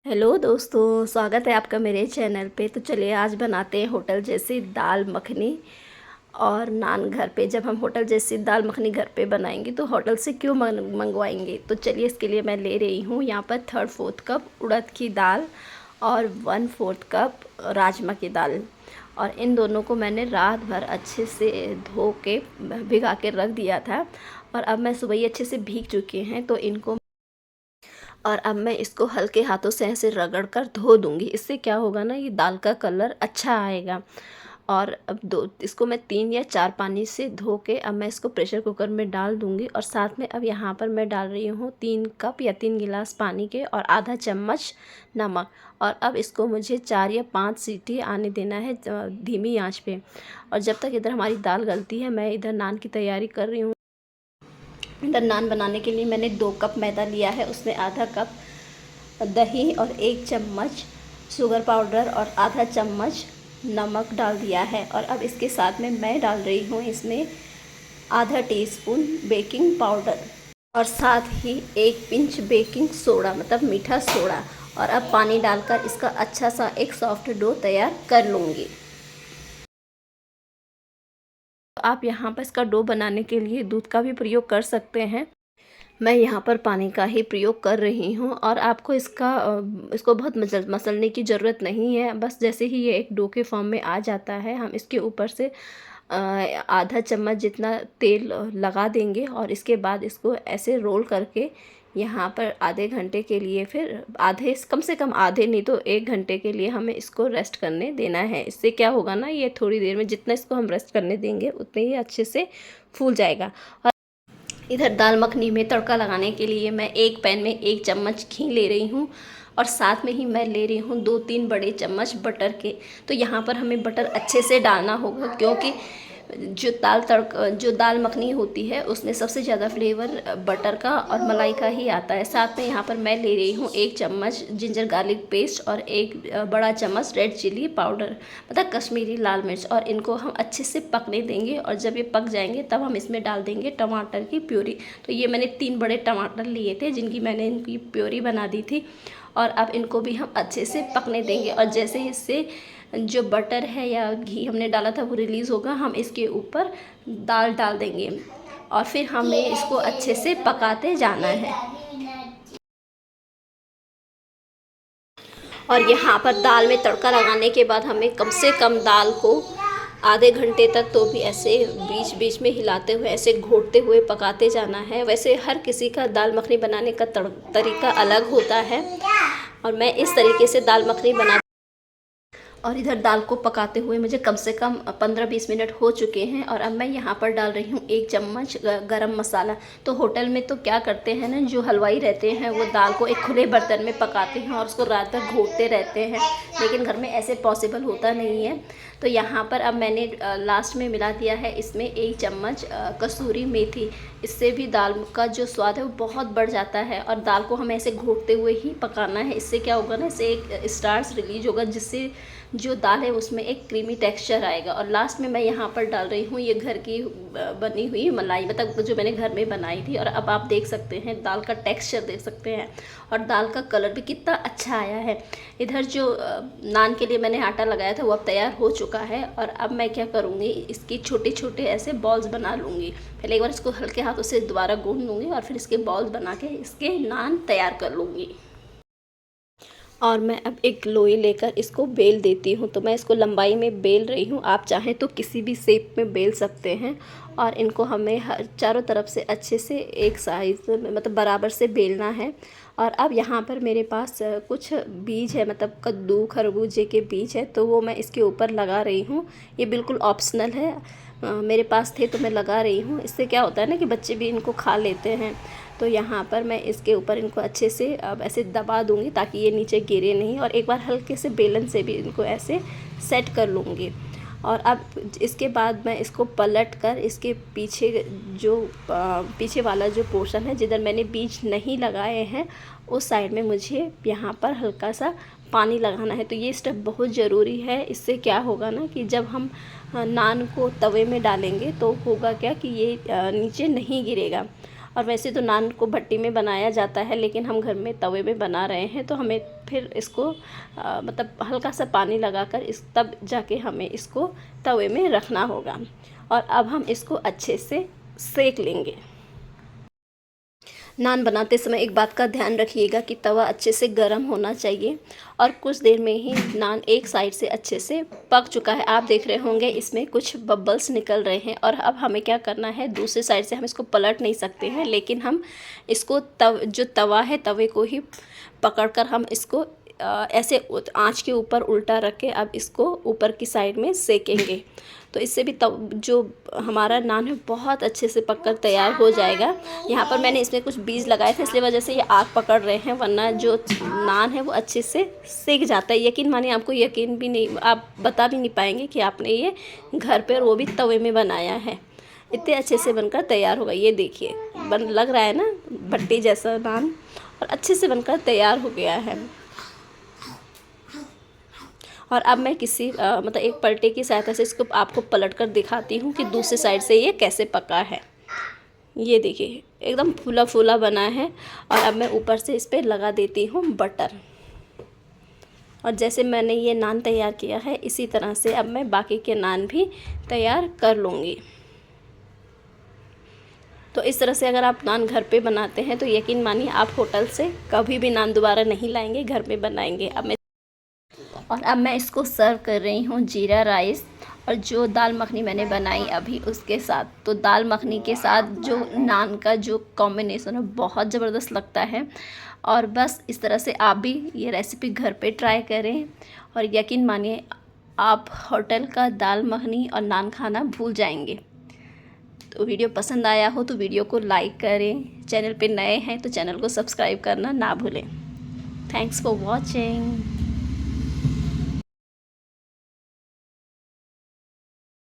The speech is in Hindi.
हेलो दोस्तों, स्वागत है आपका मेरे चैनल पे। तो चलिए आज बनाते हैं होटल जैसी दाल मखनी और नान घर पे। जब हम होटल जैसी दाल मखनी घर पे बनाएंगे तो होटल से क्यों मंगवाएंगे। तो चलिए इसके लिए मैं ले रही हूँ यहाँ पर 3/4 कप उड़द की दाल और 1/4 कप राजमा की दाल। और इन दोनों को मैंने रात भर अच्छे से धो के भिगा के रख दिया था और अब मैं सुबह ही अच्छे से भीग चुके हैं। तो इनको और अब मैं इसको हल्के हाथों से ऐसे रगड़ कर धो दूँगी। इससे क्या होगा ना, ये दाल का कलर अच्छा आएगा। और अब इसको मैं 3 या 4 पानी से धो के अब मैं इसको प्रेशर कुकर में डाल दूँगी। और साथ में अब यहाँ पर मैं डाल रही हूँ 3 कप या 3 गिलास पानी के और आधा चम्मच नमक। और अब इसको मुझे 4 या 5 सीटी आने देना है धीमी आंच पे। और जब तक इधर हमारी दाल गलती है, मैं इधर नान की तैयारी कर रही हूँ। इधर नान बनाने के लिए मैंने 2 कप मैदा लिया है, उसमें आधा कप दही और 1 चम्मच शुगर पाउडर और आधा चम्मच नमक डाल दिया है। और अब इसके साथ में मैं डाल रही हूँ इसमें आधा टीस्पून बेकिंग पाउडर और साथ ही 1 पिंच बेकिंग सोडा मतलब मीठा सोडा। और अब पानी डालकर इसका अच्छा सा एक सॉफ्ट डो तैयार कर लूँगी। आप यहाँ पर इसका डो बनाने के लिए दूध का भी प्रयोग कर सकते हैं। मैं यहाँ पर पानी का ही प्रयोग कर रही हूँ। और आपको इसको बहुत मसलने की ज़रूरत नहीं है। बस जैसे ही ये एक डो के फॉर्म में आ जाता है, हम इसके ऊपर से आधा चम्मच जितना तेल लगा देंगे और इसके बाद इसको ऐसे रोल करके यहाँ पर आधे घंटे के लिए, फिर आधे कम से कम आधे नहीं तो 1 घंटे के लिए हमें इसको रेस्ट करने देना है। इससे क्या होगा ना, ये थोड़ी देर में जितना इसको हम रेस्ट करने देंगे उतने ही अच्छे से फूल जाएगा। और इधर दाल मखनी में तड़का लगाने के लिए मैं एक पैन में 1 चम्मच घी ले रही हूँ और साथ में ही मैं ले रही हूँ 2-3 बड़े चम्मच बटर के। तो यहाँ पर हमें बटर अच्छे से डालना होगा, क्योंकि जो दाल मखनी होती है उसमें सबसे ज़्यादा फ्लेवर बटर का और मलाई का ही आता है। साथ में यहाँ पर मैं ले रही हूँ 1 चम्मच जिंजर गार्लिक पेस्ट और 1 बड़ा चम्मच रेड चिली पाउडर मतलब कश्मीरी लाल मिर्च। और इनको हम अच्छे से पकने देंगे और जब ये पक जाएंगे तब हम इसमें डाल देंगे टमाटर की प्यूरी। तो ये मैंने 3 बड़े टमाटर लिए थे जिनकी मैंने इनकी प्यूरी बना दी थी। और अब इनको भी हम अच्छे से पकने देंगे। और जैसे इससे जो बटर है या घी हमने डाला था वो रिलीज़ होगा, हम इसके ऊपर दाल डाल देंगे और फिर हमें इसको अच्छे से पकाते जाना है। और यहाँ पर दाल में तड़का लगाने के बाद हमें कम से कम दाल को आधे घंटे तक तो भी ऐसे बीच बीच में हिलाते हुए ऐसे घोटते हुए पकाते जाना है। वैसे हर किसी का दाल मखनी बनाने का तरीका अलग होता है और मैं इस तरीके से दाल मखनी बना। और इधर दाल को पकाते हुए मुझे कम से कम 15-20 मिनट हो चुके हैं। और अब मैं यहाँ पर डाल रही हूँ 1 चम्मच गरम मसाला। तो होटल में तो क्या करते हैं ना, जो हलवाई रहते हैं वो दाल को एक खुले बर्तन में पकाते हैं और उसको रात भर घोटते रहते हैं, लेकिन घर में ऐसे पॉसिबल होता नहीं है। तो यहाँ पर अब मैंने लास्ट में मिला दिया है इसमें 1 चम्मच कसूरी मेथी। इससे भी दाल का जो स्वाद है वो बहुत बढ़ जाता है। और दाल को हमें ऐसे घोटते हुए ही पकाना है। इससे क्या होगा ना, इससे एक स्टार्च रिलीज होगा जिससे जो दाल है उसमें एक क्रीमी टेक्सचर आएगा। और लास्ट में मैं यहाँ पर डाल रही हूँ ये घर की बनी हुई मलाई, मतलब जो मैंने घर में बनाई थी। और अब आप देख सकते हैं दाल का टेक्सचर देख सकते हैं और दाल का कलर भी कितना अच्छा आया है। इधर जो नान के लिए मैंने आटा लगाया था वो अब तैयार हो चुका है। और अब मैं क्या करूँगी, इसकी छोटे छोटे ऐसे बॉल्स बना लूँगी। पहले एक बार इसको हल्के हाथों से दोबारा गूंद लूँगी और फिर इसके बॉल्स बना के इसके नान तैयार कर लूँगी। और मैं अब एक लोई लेकर इसको बेल देती हूँ। तो मैं इसको लंबाई में बेल रही हूँ, आप चाहें तो किसी भी शेप में बेल सकते हैं। और इनको हमें हर चारों तरफ से अच्छे से एक साइज़ मतलब बराबर से बेलना है। और अब यहाँ पर मेरे पास कुछ बीज है, मतलब कद्दू खरबूजे के बीज है, तो वो मैं इसके ऊपर लगा रही हूँ। ये बिल्कुल ऑप्शनल है, मेरे पास थे तो मैं लगा रही हूँ। इससे क्या होता है ना कि बच्चे भी इनको खा लेते हैं। तो यहाँ पर मैं इसके ऊपर इनको अच्छे से अब ऐसे दबा दूँगी ताकि ये नीचे गिरे नहीं। और एक बार हल्के से बेलन से भी इनको ऐसे सेट कर लूँगी। और अब इसके बाद मैं इसको पलट कर इसके पीछे पीछे वाला जो पोर्शन है जिधर मैंने बीज नहीं लगाए हैं उस साइड में मुझे यहाँ पर हल्का सा पानी लगाना है। तो ये स्टेप बहुत ज़रूरी है। इससे क्या होगा ना कि जब हम नान को तवे में डालेंगे तो होगा क्या कि ये नीचे नहीं गिरेगा। और वैसे तो नान को भट्टी में बनाया जाता है, लेकिन हम घर में तवे में बना रहे हैं, तो हमें फिर इसको मतलब हल्का सा पानी लगाकर तब जाके हमें इसको तवे में रखना होगा। और अब हम इसको अच्छे से सेक लेंगे। नान बनाते समय एक बात का ध्यान रखिएगा कि तवा अच्छे से गर्म होना चाहिए। और कुछ देर में ही नान एक साइड से अच्छे से पक चुका है। आप देख रहे होंगे इसमें कुछ बबल्स निकल रहे हैं। और अब हमें क्या करना है, दूसरे साइड से हम इसको पलट नहीं सकते हैं, लेकिन हम इसको जो तवा है तवे को ही पकड़कर हम इसको ऐसे आंच के ऊपर उल्टा रख के अब इसको ऊपर की साइड में सेकेंगे। तो इससे भी जो हमारा नान है बहुत अच्छे से पककर तैयार हो जाएगा। यहाँ पर मैंने इसमें कुछ बीज लगाए थे, इसलिए वजह से ये आग पकड़ रहे हैं, वरना जो नान है वो अच्छे से सेक जाता है। यकीन मानिए, आपको यकीन भी नहीं, आप बता भी नहीं पाएंगे कि आपने ये घर पर और वो भी तवे में बनाया है। इतने अच्छे से बनकर तैयार होगा। ये देखिए लग रहा है ना भट्टी जैसा नान, और अच्छे से बनकर तैयार हो गया है। और अब मैं किसी मतलब एक पलटे की सहायता से इसको आपको पलट कर दिखाती हूँ कि दूसरी साइड से ये कैसे पका है। ये देखिए एकदम फूला फूला बना है। और अब मैं ऊपर से इस पर लगा देती हूँ बटर। और जैसे मैंने ये नान तैयार किया है, इसी तरह से अब मैं बाकी के नान भी तैयार कर लूँगी। तो इस तरह से अगर आप नान घर पे बनाते हैं तो यकीन मानिए आप होटल से कभी भी नान दोबारा नहीं लाएंगे, घर में बनाएंगे। अब मैं इसको सर्व कर रही हूँ जीरा राइस और जो दाल मखनी मैंने बनाई अभी उसके साथ। तो दाल मखनी के साथ जो नान का जो कॉम्बिनेशन है बहुत ज़बरदस्त लगता है। और बस इस तरह से आप भी ये रेसिपी घर पे ट्राई करें और यकीन मानिए आप होटल का दाल मखनी और नान खाना भूल जाएंगे। तो वीडियो पसंद आया हो तो वीडियो को लाइक करें, चैनल पे नए हैं तो चैनल को सब्सक्राइब करना ना भूलें। Thanks for watching.